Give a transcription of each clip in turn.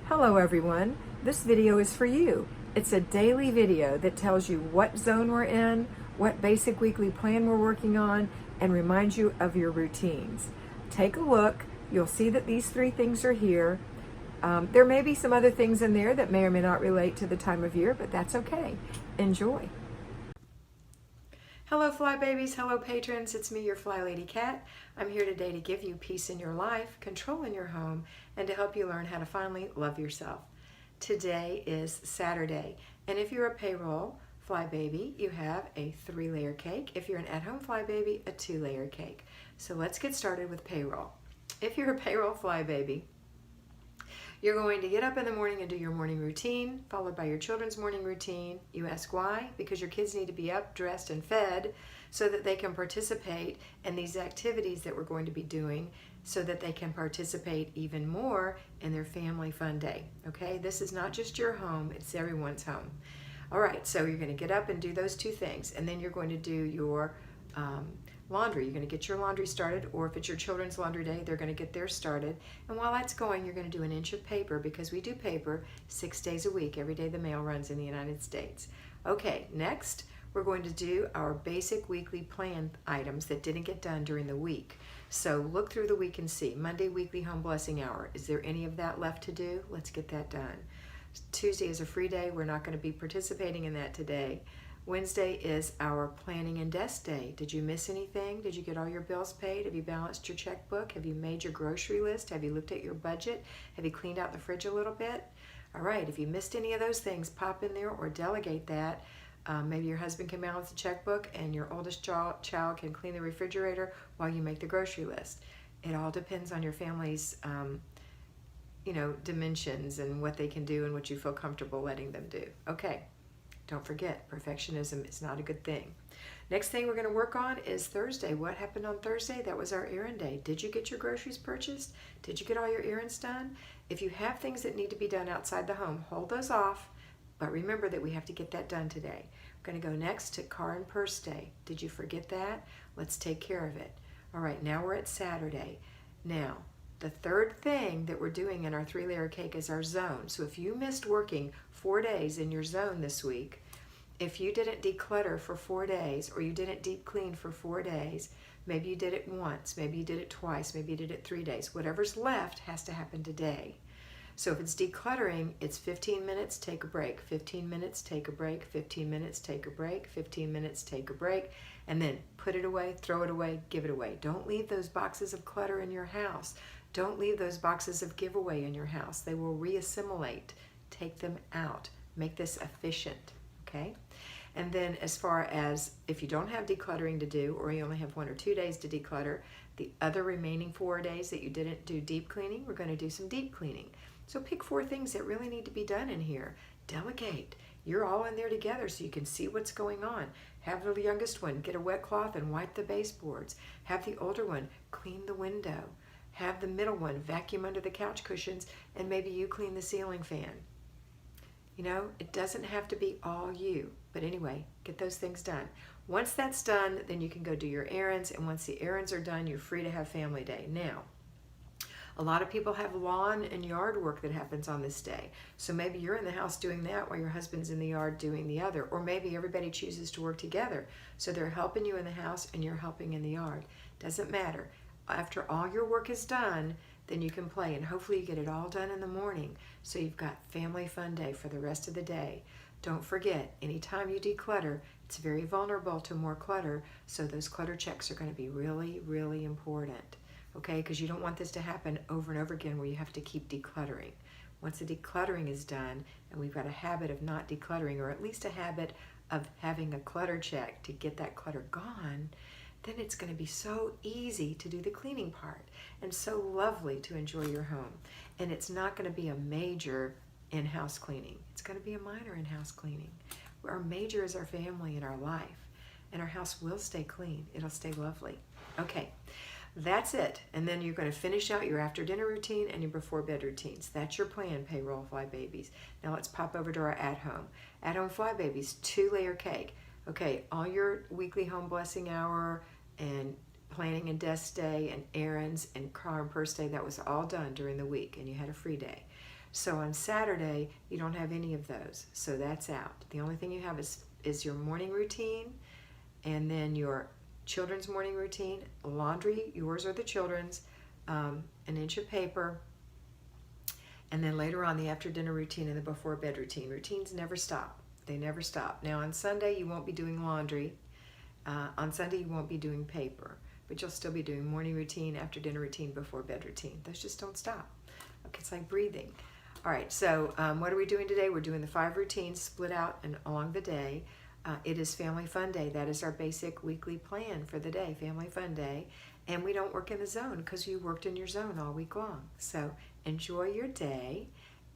Hello everyone, this video is for you. It's a daily video that tells you what zone we're in, what basic weekly plan we're working on, and reminds you of your routines. Take a look, you'll see that these three things are here. There may be some other things in there that may or may not relate to the time of year, but that's okay. Enjoy. Hello Fly Babies, hello patrons, it's me, your FlyLady Kat. I'm here today to give you peace in your life, control in your home, and to help you learn how to finally love yourself. Today is Saturday, and if you're a payroll Fly Baby, you have a 3-layer cake. If you're an at-home Fly Baby, a 2-layer cake. So let's get started with payroll. If you're a payroll Fly Baby, you're going to get up in the morning and do your morning routine, followed by your children's morning routine. You ask why? Because your kids need to be up, dressed, and fed so that they can participate in these activities that we're going to be doing so that they can participate even more in their family fun day. Okay, this is not just your home, it's everyone's home. All right, so you're going to get up and do those two things, and then you're going to do your laundry. You're going to get your laundry started, or if it's your children's laundry day, they're going to get theirs started. And while that's going, you're going to do an inch of paper because we do paper 6 days a week, every day the mail runs in the United States. Okay, next we're going to do our basic weekly plan items that didn't get done during the week. So look through the week and see. Monday, weekly home blessing hour. Is there any of that left to do? Let's get that done. Tuesday is a free day. We're not going to be participating in that today. Wednesday is our planning and desk day. Did you miss anything? Did you get all your bills paid? Have you balanced your checkbook? Have you made your grocery list? Have you looked at your budget? Have you cleaned out the fridge a little bit? All right, if you missed any of those things, pop in there or delegate that. Maybe your husband can balance the checkbook and your oldest child can clean the refrigerator while you make the grocery list. It all depends on your family's dimensions and what they can do and what you feel comfortable letting them do. Okay. Don't forget, perfectionism is not a good thing. Next thing we're going to work on is Thursday. What happened on Thursday? That was our errand day. Did you get your groceries purchased? Did you get all your errands done? If you have things that need to be done outside the home, hold those off. But remember that we have to get that done today. We're going to go next to car and purse day. Did you forget that? Let's take care of it. All right, now we're at Saturday. Now, the third thing that we're doing in our 3-layer cake is our zone. So if you missed working 4 days in your zone this week, if you didn't declutter for 4 days or you didn't deep clean for 4 days, maybe you did it once, maybe you did it twice, maybe you did it 3 days. Whatever's left has to happen today. So if it's decluttering, it's 15 minutes, take a break, 15 minutes, take a break, 15 minutes, take a break, 15 minutes, take a break, and then put it away, throw it away, give it away. Don't leave those boxes of clutter in your house. Don't leave those boxes of giveaway in your house. They will reassimilate. Take them out. Make this efficient, okay? And then as far as if you don't have decluttering to do, or you only have 1 or 2 days to declutter, the other remaining 4 days that you didn't do deep cleaning, we're going to do some deep cleaning. So pick 4 things that really need to be done in here. Delegate. You're all in there together so you can see what's going on. Have the youngest one get a wet cloth and wipe the baseboards. Have the older one clean the window. Have the middle one vacuum under the couch cushions, and maybe you clean the ceiling fan. You know, it doesn't have to be all you. But anyway, get those things done. Once that's done, then you can go do your errands, and once the errands are done, you're free to have family day. Now, a lot of people have lawn and yard work that happens on this day. So maybe you're in the house doing that while your husband's in the yard doing the other. Or maybe everybody chooses to work together. So they're helping you in the house and you're helping in the yard. Doesn't matter. After all your work is done, then you can play, and hopefully you get it all done in the morning so you've got family fun day for the rest of the day. Don't forget, anytime you declutter, it's very vulnerable to more clutter, so those clutter checks are going to be really, really important, okay? Because you don't want this to happen over and over again where you have to keep decluttering. Once the decluttering is done, and we've got a habit of not decluttering, or at least a habit of having a clutter check to get that clutter gone, then it's going to be so easy to do the cleaning part and so lovely to enjoy your home. And it's not going to be a major in-house cleaning. It's going to be a minor in-house cleaning. Our major is our family and our life, and our house will stay clean. It'll stay lovely. Okay, that's it. And then you're going to finish out your after dinner routine and your before bed routines. That's your plan, payroll Fly Babies. Now let's pop over to our at-home. At-home Fly Babies, 2-layer cake. Okay, all your weekly home blessing hour and planning and desk day and errands and car and purse day, that was all done during the week, and you had a free day. So on Saturday, you don't have any of those. So that's out. The only thing you have is your morning routine, and then your children's morning routine, laundry, yours or the children's, an inch of paper, and then later on the after dinner routine and the before bed routine. Routines never stop. They never stop. Now on Sunday you won't be doing laundry. On Sunday you won't be doing paper, but you'll still be doing morning routine, after dinner routine, before bed routine. Those just don't stop. Okay, it's like breathing. All right, so what are we doing today? We're doing the 5 routines split out and along the day. It is Family Fun Day. That is our basic weekly plan for the day, Family Fun Day. And we don't work in the zone because you worked in your zone all week long. So enjoy your day.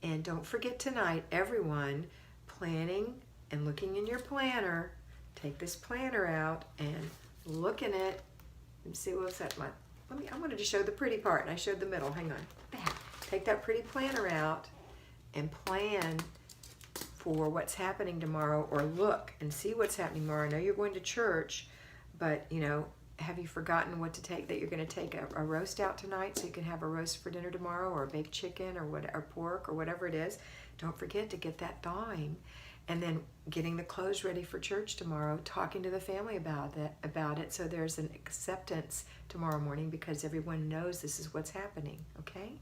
And don't forget tonight, everyone, planning and looking in your planner. Take this planner out and look in it and see what's that. I wanted to show the pretty part, and I showed the middle. Hang on. Take that pretty planner out and plan for what's happening tomorrow, or look and see what's happening tomorrow. I know you're going to church, but have you forgotten what to take? That you're going to take a roast out tonight, so you can have a roast for dinner tomorrow, or a baked chicken, or pork, or whatever it is. Don't forget to get that thawing, and then getting the clothes ready for church tomorrow. Talking to the family about it, so there's an acceptance tomorrow morning because everyone knows this is what's happening. Okay,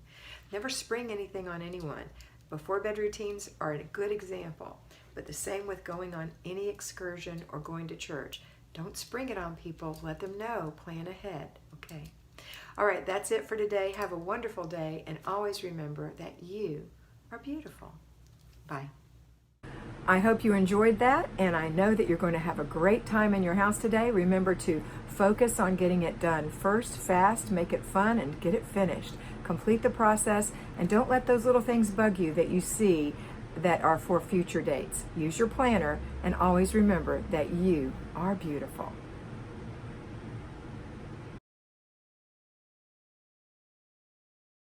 never spring anything on anyone. Before bed routines are a good example, but the same with going on any excursion or going to church. Don't spring it on people. Let them know. Plan ahead. Okay. All right, that's it for today. Have a wonderful day, and always remember that you are beautiful. Bye. I hope you enjoyed that, and I know that you're going to have a great time in your house today. Remember to focus on getting it done first, fast, make it fun, and get it finished. Complete the process, and don't let those little things bug you that you see that are for future dates. Use your planner, and always remember that you are beautiful.